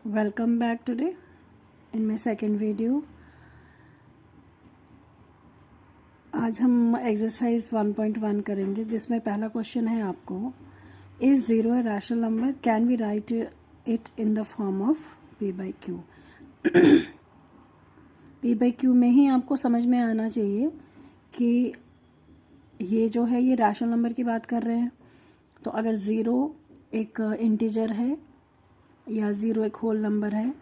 Welcome back today in my second video. आज हम exercise 1.1 करेंगे जिसमें पहला क्वेश्चन है आपको, is zero a rational number, can we write it in the form of p by q. p by q में ही आपको समझ में आना चाहिए कि ये जो है ये रैशनल नंबर की बात कर रहे हैं. तो अगर ज़ीरो एक इंटीजर है या ज़ीरो एक होल नंबर है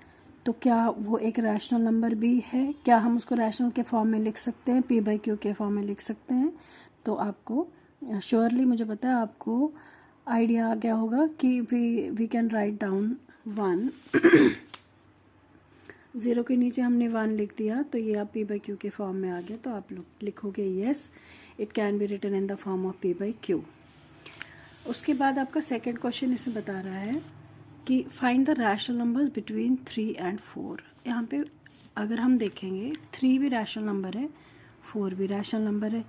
तो क्या वो एक रैशनल नंबर भी है? क्या हम उसको रैशनल के फॉर्म में लिख सकते हैं, p by q के फॉर्म में लिख सकते हैं? तो आपको श्योरली मुझे पता है आपको आइडिया आ गया होगा कि we can write down 1. Zero के नीचे हमने 1 लिख दिया तो ये आप p by q के फॉर्म में आ गया. तो आप लोग लिखोगे yes it can be written in the form of p by q. उसके बाद आपका सेकेंड क्वेश्चन इसमें बता रहा है कि find the rational numbers between 3 and 4. यहाँ पे अगर हम देखेंगे 3 भी रैशनल नंबर है, 4 भी रैशनल नंबर है.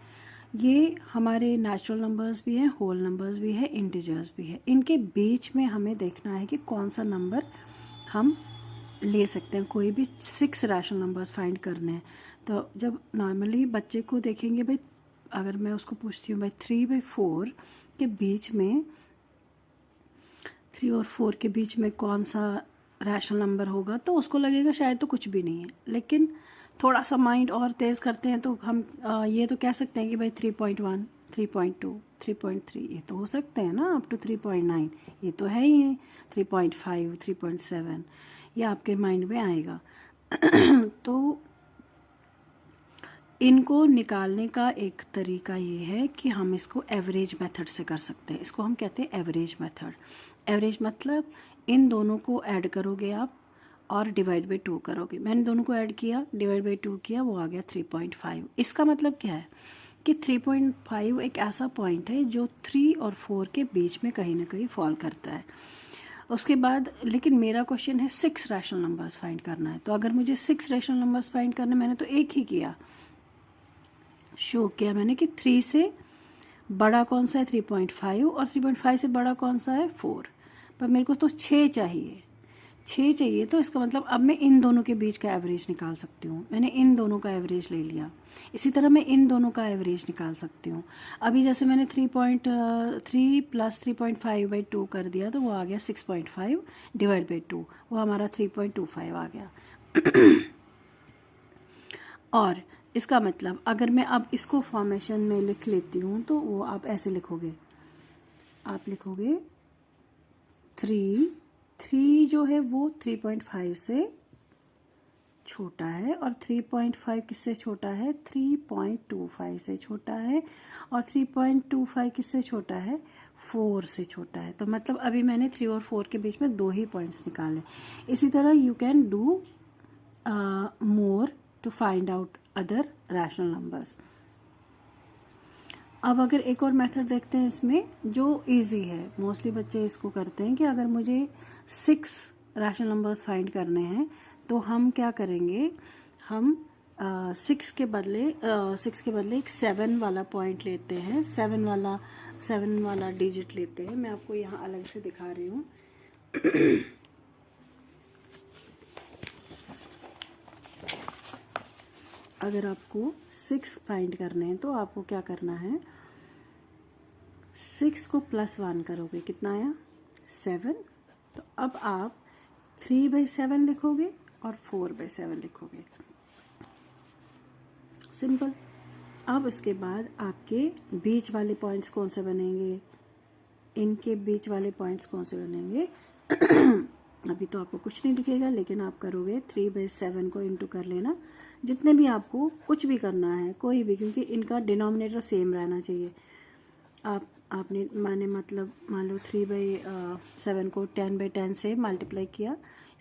ये हमारे नेचुरल नंबर्स भी हैं, होल नंबर्स भी है, इंटीजर्स भी है. इनके बीच में हमें देखना है कि कौन सा नंबर हम ले सकते हैं. कोई भी 6 रैशनल नंबर्स फाइंड करने हैं. तो जब नॉर्मली बच्चे को देखेंगे भाई, अगर मैं उसको पूछती हूँ भाई 3/4 के बीच में 3 और 4 के बीच में कौन सा रैशनल नंबर होगा तो उसको लगेगा शायद तो कुछ भी नहीं है. लेकिन थोड़ा सा माइंड और तेज़ करते हैं तो हम ये तो कह सकते हैं कि भाई 3.1, 3.2, 3.3 ये तो हो सकते हैं ना, अप टू 3.9 ये तो है ही है, 3.5, 3.7 ये आपके माइंड में आएगा. तो इनको निकालने का एक तरीका ये है कि हम इसको एवरेज मेथड से कर सकते हैं. इसको हम कहते हैं एवरेज मेथड. एवरेज मतलब इन दोनों को ऐड करोगे आप और डिवाइड बाई 2 करोगे. मैंने दोनों को ऐड किया, डिवाइड बाई 2 किया, वो आ गया 3.5. इसका मतलब क्या है कि 3.5 एक ऐसा पॉइंट है जो 3 और 4 के बीच में कहीं ना कहीं फॉल करता है. उसके बाद लेकिन मेरा क्वेश्चन है 6 रैशनल नंबर्स फाइंड करना है. तो अगर मुझे 6 रैशनल नंबर्स फाइंड करने, मैंने तो एक ही किया, शो किया मैंने कि 3 से बड़ा कौन सा है 3.5 और 3.5 से बड़ा कौन सा है 4. पर मेरे को तो 6 चाहिए. तो इसका मतलब अब मैं इन दोनों के बीच का एवरेज निकाल सकती हूँ. मैंने इन दोनों का एवरेज ले लिया. इसी तरह मैं इन दोनों का एवरेज निकाल सकती हूँ. अभी जैसे मैंने 3.3 प्लस 3.5/2 कर दिया तो वो आ गया 6.5 डिवाइड बाई 2, वो हमारा 3.25 आ गया. और इसका मतलब अगर मैं अब इसको फॉर्मेशन में लिख लेती हूँ तो वो आप ऐसे लिखोगे, आप लिखोगे 3 जो है वो 3.5 से छोटा है और 3.5 किससे छोटा है 3.25 से छोटा है और 3.25 किससे छोटा है 4 से छोटा है. तो मतलब अभी मैंने 3 और 4 के बीच में 2 ही पॉइंट्स निकाले. इसी तरह you can do more to find out other rational numbers. अब अगर एक और मेथड देखते हैं इसमें जो इजी है, मोस्टली बच्चे इसको करते हैं कि अगर मुझे 6 रैशनल नंबर्स फाइंड करने हैं तो हम क्या करेंगे, हम 6 के बदले एक 7 वाला पॉइंट लेते हैं, 7 वाला डिजिट लेते हैं. मैं आपको यहाँ अलग से दिखा रही हूँ. अगर आपको 6 फाइंड करने हैं तो आपको क्या करना है, 6 को +1 करोगे, कितना आया 7. तो अब आप 3/7 लिखोगे और 4/7 लिखोगे. सिंपल. अब उसके बाद आपके बीच वाले पॉइंट्स कौन से बनेंगे, इनके बीच वाले पॉइंट्स कौन से बनेंगे. अभी तो आपको कुछ नहीं दिखेगा लेकिन आप करोगे 3/7 को इंटू कर लेना. जितने भी आपको कुछ भी करना है कोई भी, क्योंकि इनका डिनोमिनेटर सेम रहना चाहिए. आपने मतलब मान लो 3/7 को 10/10 से मल्टीप्लाई किया,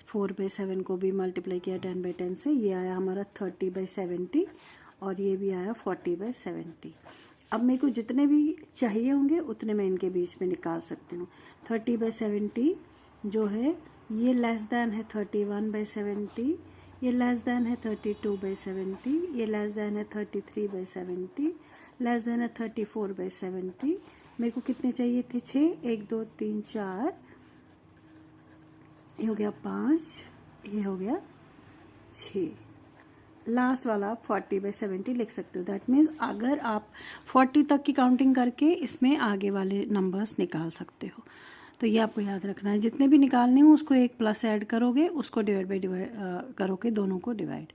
4/7 को भी मल्टीप्लाई किया 10/10 से, ये आया हमारा 30/70 और ये भी आया 40/70. अब मेरे को जितने भी चाहिए होंगे उतने मैं इनके बीच में निकाल सकती हूँ. 30/70 जो है ये लेस देन है 31/70, ये लेस देन है 32/70, ये लेस देन है 33/70, लेस देन है 34/70. मेरे को कितने चाहिए थे 6, 1 2 3 4 ये हो गया 5, ये हो गया 6। लास्ट वाला आप 40/70 लिख सकते हो। दैट मीन्स अगर आप 40 तक की काउंटिंग करके इसमें आगे वाले नंबर्स निकाल सकते हो। तो ये आपको याद रखना है, जितने भी निकालने हो उसको एक प्लस ऐड करोगे, उसको डिवाइड बाई करोगे, दोनों को डिवाइड।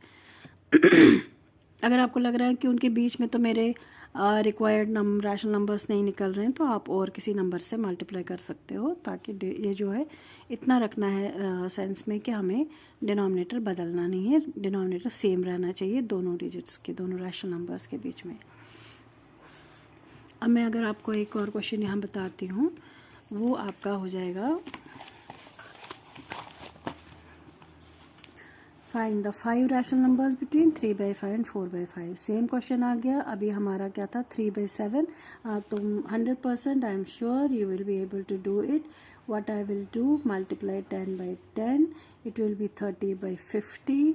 अगर आपको लग रहा है कि उनके बीच में तो मेरे रिक्वायर्ड रैशनल नंबर्स नहीं निकल रहे हैं, तो आप और किसी नंबर से मल्टीप्लाई कर सकते हो, ताकि ये जो है इतना रखना है सेंस में कि हमें डिनोमिनेटर बदलना नहीं है, डिनोमिनेटर सेम रहना चाहिए दोनों डिजिट्स के, दोनों रैशनल नंबर्स के बीच में। अब मैं अगर आपको एक और क्वेश्चन यहाँ बताती हूँ, वो आपका हो जाएगा find the 5 rational numbers between 3/5 and 4/5। Same question आ गया। अभी हमारा क्या था 3/7। तुम 100% I am sure you will be able to do it. What I will do, multiply 10/10, it will be 30/50,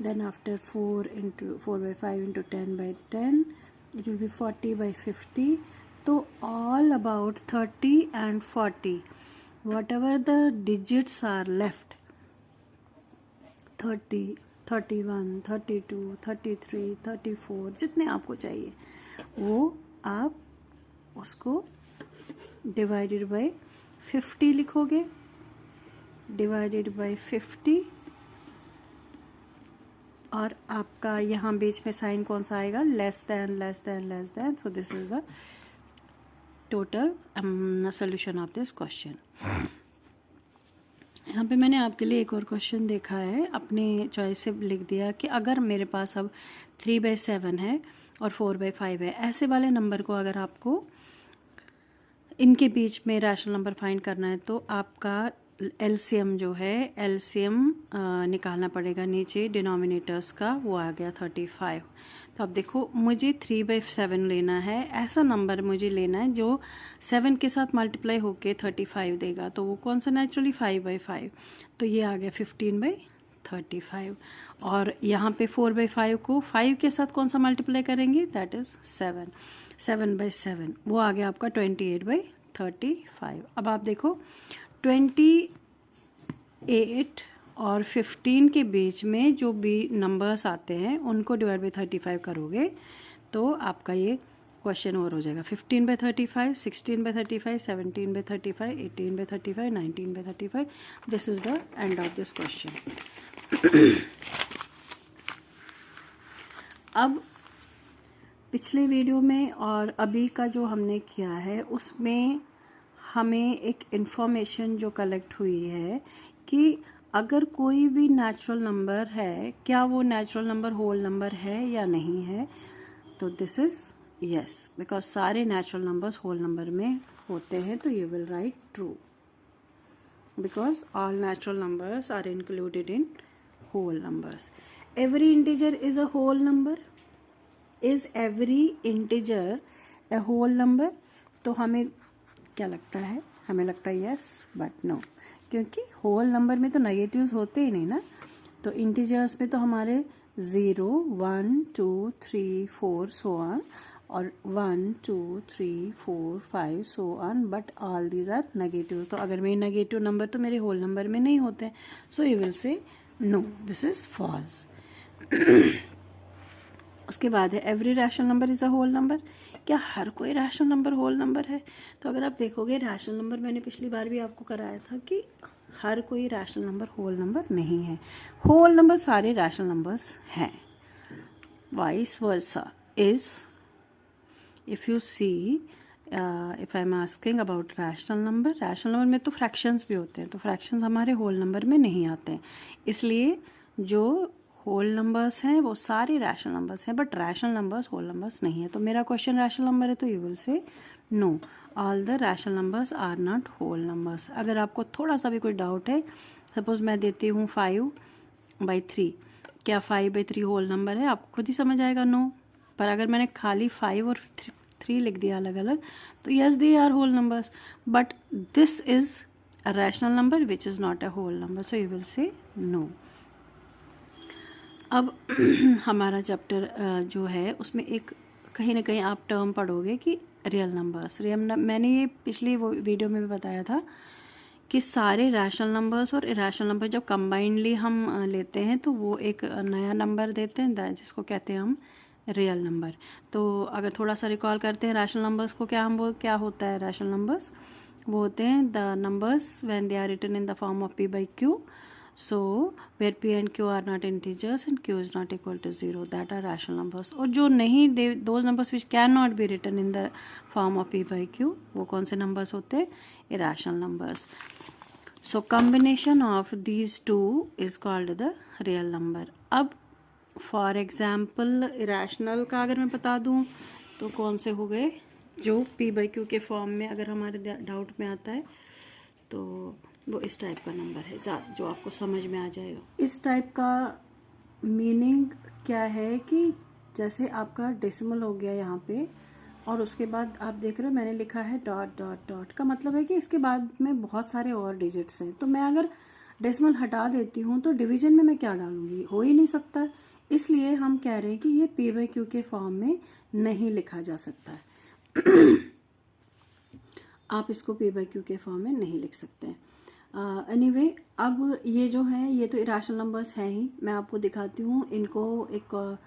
then after 4/5 into 10/10 it will be 40/50. तो all about 30 and 40, whatever the digits are left, 30, 31, 32, 33, 34, जितने आपको चाहिए वो आप उसको divided by 50 लिखोगे, divided by 50, और आपका यहाँ बीच में साइन कौन सा आएगा, less than less than less than. So this is the total solution of this question. यहाँ पे मैंने आपके लिए एक और क्वेश्चन देखा है, अपने चॉइस से लिख दिया कि अगर मेरे पास अब 3/7 है और 4/5 है, ऐसे वाले नंबर को अगर आपको इनके बीच में रैशनल नंबर फाइंड करना है, तो आपका एलसीएम जो है, एलसीएम निकालना पड़ेगा नीचे डिनोमिनेटर्स का, वो आ गया 35। तो अब देखो मुझे 3/7 लेना है, ऐसा नंबर मुझे लेना है जो 7 के साथ मल्टीप्लाई होके 35 देगा, तो वो कौन सा, नेचुरली 5/5। तो ये आ गया 15/35। और यहाँ पे 4/5 को 5 के साथ कौन सा मल्टीप्लाई करेंगे, दैट इज़ 7, 7/7, वो आ गया आपका 28/35। अब आप देखो 28 और 15 के बीच में जो भी नंबर्स आते हैं उनको डिवाइड बाई 35 करोगे तो आपका ये क्वेश्चन और हो जाएगा। 15/35, 16/35, 17/35, 18/35, 19/35। This is the end of this question. अब पिछले वीडियो में और अभी का जो हमने किया है उसमें हमें एक इन्फॉर्मेशन जो कलेक्ट हुई है कि अगर कोई भी नेचुरल नंबर है, क्या वो नेचुरल नंबर होल नंबर है या नहीं है। तो दिस इज यस, बिकॉज सारे नेचुरल नंबर्स होल नंबर में होते हैं, तो you will write true, because all natural numbers are included in whole numbers. Every integer is a whole number. Is every integer a whole number? तो हमें क्या लगता है, हमें लगता है यस, बट नो, क्योंकि होल नंबर में तो नेगेटिव्स होते ही नहीं ना। तो इंटीजर्स में तो हमारे 0, 1, 2, 3, 4 सो ऑन, और 1, 2, 3, 4, 5 so on, but all these are negatives. तो अगर मेरे नेगेटिव नंबर तो मेरे होल नंबर में नहीं होते, so you will say no, this is false. उसके बाद है every rational number is a whole number. क्या हर कोई रैशनल नंबर होल नंबर है? तो अगर आप देखोगे रैशनल नंबर, मैंने पिछली बार भी आपको कराया था कि हर कोई रैशनल नंबर होल नंबर नहीं है। होल नंबर सारे रैशनल नंबर्स हैं। Vice versa is, if you see, if I am asking about rational number में तो फ्रैक्शंस भी होते हैं, तो फ्रैक्शंस हमारे होल नंबर में नहीं आते हैं, इसलिए जो होल नंबर्स हैं वो सारे रैशनल नंबर्स हैं, but rational numbers whole numbers नहीं है। तो मेरा क्वेश्चन रैशनल नंबर है, तो you will say no, all the rational numbers are not whole numbers. अगर आपको थोड़ा सा भी कोई डाउट है, सपोज मैं देती हूँ 5/3, क्या 5/3 होल नंबर है? आपको खुद ही समझ आएगा नो। पर अगर मैंने खाली 5 और 3 लिख दिया अलग अलग, तो yes they are whole numbers, but this is a rational number which is not a whole number, so you will say no. अब हमारा चैप्टर जो है उसमें एक कहीं ना कहीं आप टर्म पढ़ोगे कि रियल नंबर्स। मैंने ये पिछली वो वीडियो में भी बताया था कि सारे रैशनल नंबर्स और इरेशनल नंबर जब कंबाइंडली हम लेते हैं तो वो एक नया नंबर देते हैं जिसको कहते हैं हम रियल नंबर। तो अगर थोड़ा सा रिकॉल करते हैं रैशनल नंबर्स को, क्या होता है रैशनल नंबर्स? वो होते हैं the numbers when they are written in the form of p by q, so where p and q are not integers and q is not equal to 0, that are rational numbers। और जो नहीं, those numbers which cannot be written in the form of p by q, वो कौन से numbers होते हैं? irrational numbers। so combination of these two is called the real number। अब for example irrational का अगर मैं बता दूँ तो कौन से हो गए? जो p by q के फॉर्म में अगर हमारे डाउट में आता है तो वो इस टाइप का नंबर है, जो आपको समझ में आ जाएगा। इस टाइप का मीनिंग क्या है कि जैसे आपका डेसिमल हो गया यहाँ पे और उसके बाद आप देख रहे हो मैंने लिखा है डॉट डॉट डॉट, का मतलब है कि इसके बाद में बहुत सारे और डिजिट्स हैं। तो मैं अगर डेसिमल हटा देती हूँ तो डिवीजन में मैं क्या डालूंगी? हो ही नहीं सकता। इसलिए हम कह रहे हैं कि ये p by q के फॉर्म में नहीं लिखा जा सकता है। आप इसको p by q के फॉर्म में नहीं लिख सकते हैं। एनीवे अब ये जो है ये तो इरेशनल नंबर्स हैं ही। मैं आपको दिखाती हूँ इनको एक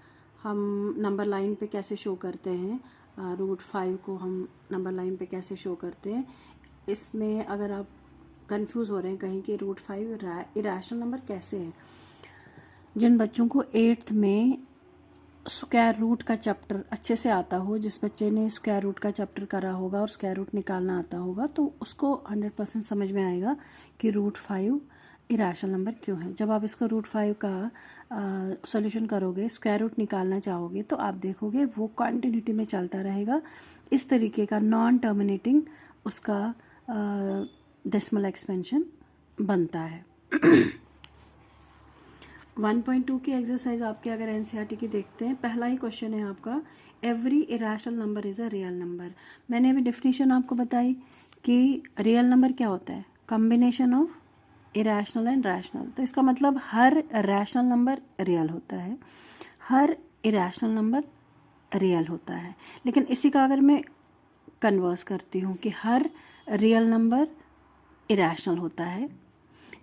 हम नंबर लाइन पे कैसे शो करते हैं। √5 को हम नंबर लाइन पे कैसे शो करते हैं। इसमें अगर आप कंफ्यूज हो रहे हैं कहीं कि √5 इरेशनल नंबर कैसे है, जिन बच्चों को 8th में स्क्वायर रूट का चैप्टर अच्छे से आता हो, जिस बच्चे ने स्क्वायर रूट का चैप्टर करा होगा और स्क्वायर रूट निकालना आता होगा, तो उसको 100% समझ में आएगा कि √5 इरेशनल नंबर क्यों है। जब आप इसको √5 का सॉल्यूशन करोगे, स्क्वायर रूट निकालना चाहोगे, तो आप देखोगे वो कंटिन्यूटी में चलता रहेगा। इस तरीके का नॉन टर्मिनेटिंग उसका डेसिमल एक्सपेंशन बनता है। 1.2 की एक्सरसाइज आपके अगर एनसीईआरटी की देखते हैं, पहला ही क्वेश्चन है आपका, every irrational number is a real number. मैंने अभी डेफिनेशन आपको बताई कि रियल नंबर क्या होता है? Combination of irrational and rational. तो इसका मतलब हर रैशनल नंबर रियल होता है, हर इरेशनल नंबर रियल होता है। लेकिन इसी का अगर मैं कन्वर्स करती हूँ कि हर रियल नंबर इरेशनल होता है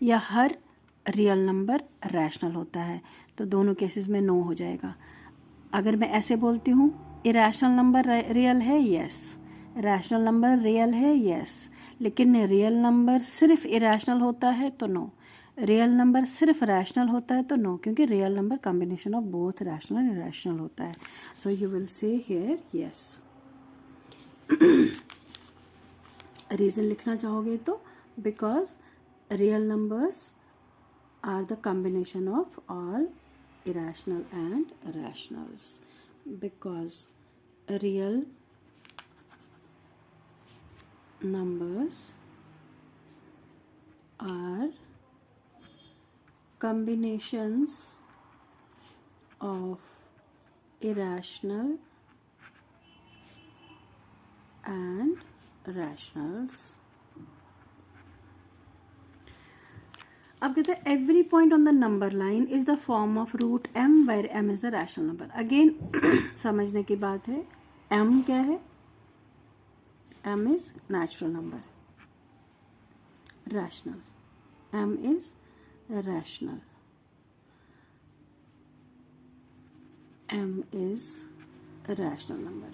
या हर रियल नंबर रैशनल होता है, तो दोनों केसेस में नो हो जाएगा। अगर मैं ऐसे बोलती हूँ इरेशनल नंबर रियल है, यस, रैशनल नंबर रियल है, यस, लेकिन रियल नंबर सिर्फ इरेशनल होता है तो नो, रियल नंबर सिर्फ रैशनल होता है तो नो, क्योंकि real number combination of both rational and irrational होता है। सो यू विल से हियर यस। रीज़न लिखना चाहोगे तो because real numbers are the combination of all irrational and rationals, because real numbers are combinations of irrational and rationals। अब कहते हैं every point on the number line is the form of √m where m is the rational number. Again समझने की बात है, m क्या है? m is natural number, rational, m is rational, m is rational number.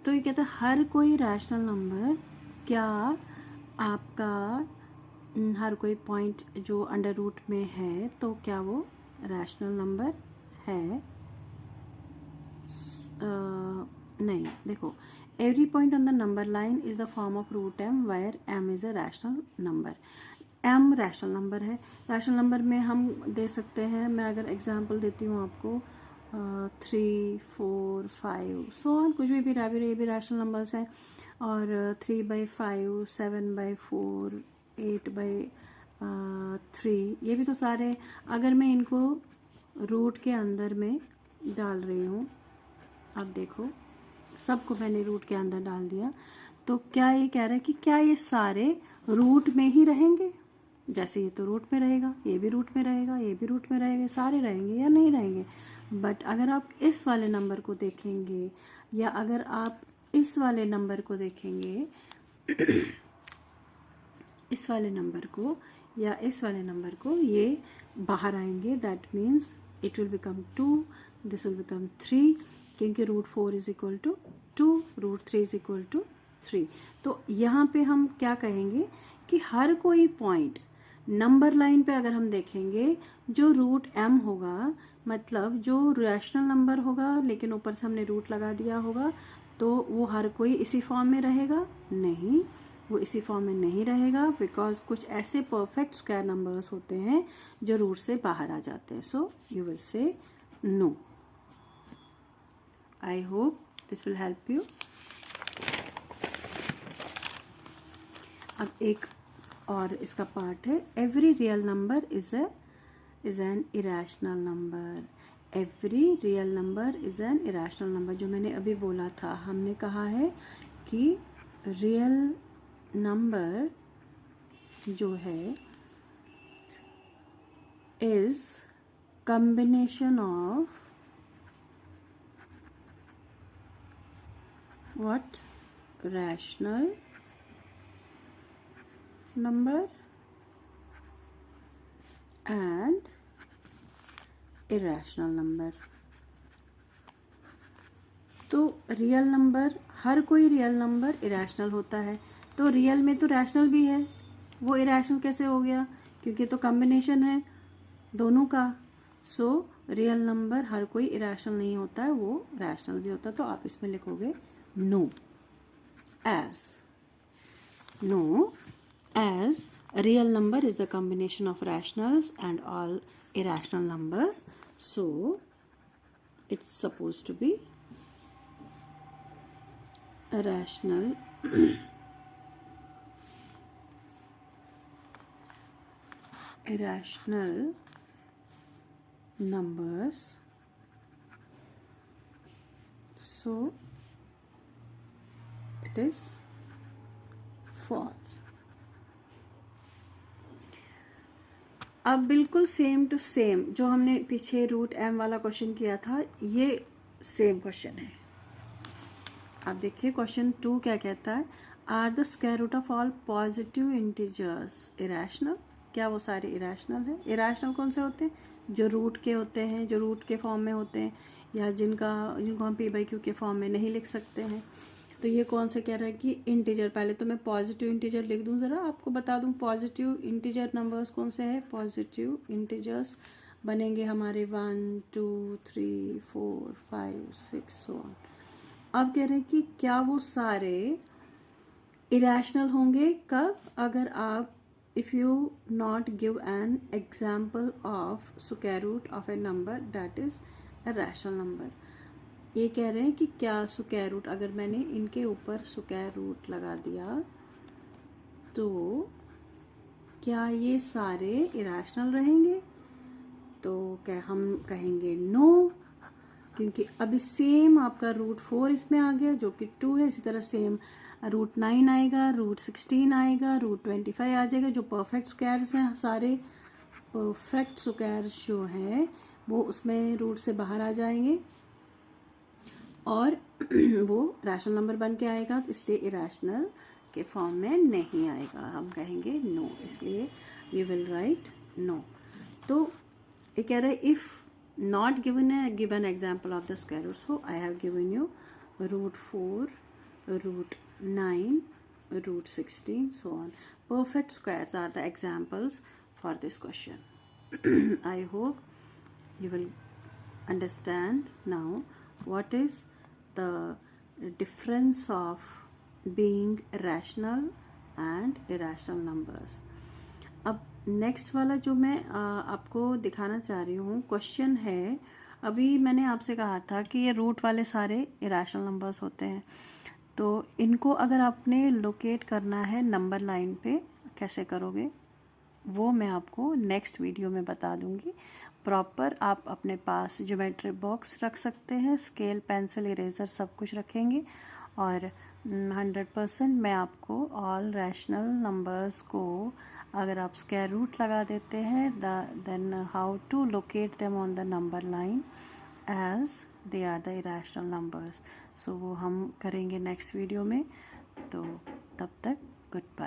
तो ये कहता है हर कोई रैशनल नंबर, क्या आपका हर कोई पॉइंट जो अंडर रूट में है तो क्या वो रैशनल नंबर है? नहीं। देखो, every point on the number line is the form of √m where m is a rational number. m rational number है। रैशनल नंबर में हम दे सकते हैं, मैं अगर एग्जांपल देती हूँ आपको 3, 4, 5 सो ऑन, कुछ भी ये भी रैशनल नंबर्स हैं। और 3/5, 7/4, 8/3, ये भी तो सारे, अगर मैं इनको रूट के अंदर में डाल रही हूँ, अब देखो सबको मैंने रूट के अंदर डाल दिया, तो क्या ये कह रहा है कि क्या ये सारे रूट में ही रहेंगे? जैसे ये तो रूट में रहेगा, ये भी रूट में रहेगा, ये भी रूट में रहेगा, सारे रहेंगे या नहीं रहेंगे? बट अगर आप इस वाले नंबर को देखेंगे या अगर आप इस वाले नंबर को देखेंगे इस वाले नंबर को या इस वाले नंबर को ये बाहर आएंगे, that means it will become 2, this will become 3, क्योंकि √4 is equal to 2, √3 is equal to 3। तो यहाँ पे हम क्या कहेंगे कि हर कोई पॉइंट नंबर लाइन पे अगर हम देखेंगे जो √m होगा, मतलब जो रैशनल नंबर होगा लेकिन ऊपर से हमने रूट लगा दिया होगा, तो वो हर कोई इसी फॉर्म में रहेगा? नहीं, वो इसी फॉर्म में नहीं रहेगा, बिकॉज कुछ ऐसे परफेक्ट स्क्वायर नंबर्स होते हैं जो रूट से बाहर आ जाते हैं। So you will say no. I hope this will help you. अब एक और इसका पार्ट है, every real number is an irrational number. Every real number is an irrational number, जो मैंने अभी बोला था, हमने कहा है कि रियल नंबर जो है is combination of what? Rational number and irrational number। तो रियल नंबर, हर कोई रियल नंबर इरेशनल होता है, तो रियल में तो रैशनल भी है, वो इरेशनल कैसे हो गया? क्योंकि तो कॉम्बिनेशन है दोनों का। सो रियल नंबर हर कोई इरेशनल नहीं होता है, वो रैशनल भी होता है। तो आप इसमें लिखोगे no, as a real number is the combination of rationals and all irrational numbers, so it's supposed to be a rational irrational numbers, so it is false। अब बिल्कुल सेम टू सेम जो हमने पीछे √m वाला question किया था, ये same question है। आप देखिए क्वेश्चन 2 क्या कहता है, are the square root of all positive integers irrational? क्या वो सारे इरेशनल है? इरेशनल कौन से होते हैं? जो रूट के होते हैं, जो रूट के फॉर्म में होते हैं, या जिनको हम p/q के फॉर्म में नहीं लिख सकते हैं। तो ये कौन से कह रहा है कि इंटीजर, पहले तो मैं पॉजिटिव इंटीजर लिख दूं, ज़रा आपको बता दूं पॉजिटिव इंटीजर नंबर्स कौन से हैं। पॉजिटिव इंटीजर्स बनेंगे हमारे 1 2 3 4 5 6 सो ऑन। अब कह रहे हैं कि क्या वो सारे इरेशनल होंगे? कब? अगर आप if you not give an example of square root of a number that is a rational number. ये कह रहे हैं कि क्या स्क्वायर रूट, अगर मैंने इनके ऊपर स्क्वायर रूट लगा दिया तो क्या ये सारे इरेशनल रहेंगे? तो क्या हम कहेंगे नो, क्योंकि अभी सेम आपका √4 इसमें आ गया जो कि 2 है। इसी तरह सेम √9 आएगा, √16 आएगा, √25 आ जाएगा। जो परफेक्ट स्क्वायर्स हैं, सारे परफेक्ट स्क्वायर्स जो हैं वो उसमें रूट से बाहर आ जाएंगे और वो रैशनल नंबर बन के आएगा, इसलिए इरेशनल के फॉर्म में नहीं आएगा। हम कहेंगे नो, इसलिए यू विल राइट नो। तो ये कह रहे हैं if not given example of the square root, so I have given you √4, √9, √16 so on. Perfect squares are the examples for this question. I hope you will understand now what is the difference of being rational and irrational numbers। अब next वाला जो मैं आपको दिखाना चाह रही हूँ question है, अभी मैंने आपसे कहा था कि ये रूट वाले सारे इरेशनल नंबर्स होते हैं, तो इनको अगर आपने लोकेट करना है नंबर लाइन पे, कैसे करोगे वो मैं आपको नेक्स्ट वीडियो में बता दूंगी। प्रॉपर आप अपने पास ज्योमेट्री बॉक्स रख सकते हैं, स्केल, पेंसिल, इरेजर सब कुछ रखेंगे, और 100% मैं आपको ऑल रैशनल नंबर्स को अगर आप स्क्वायर रूट लगा देते हैं then how to locate them on the number line as they are the irrational numbers. So वो हम करेंगे नेक्स्ट वीडियो में। तो तब तक गुड बाय।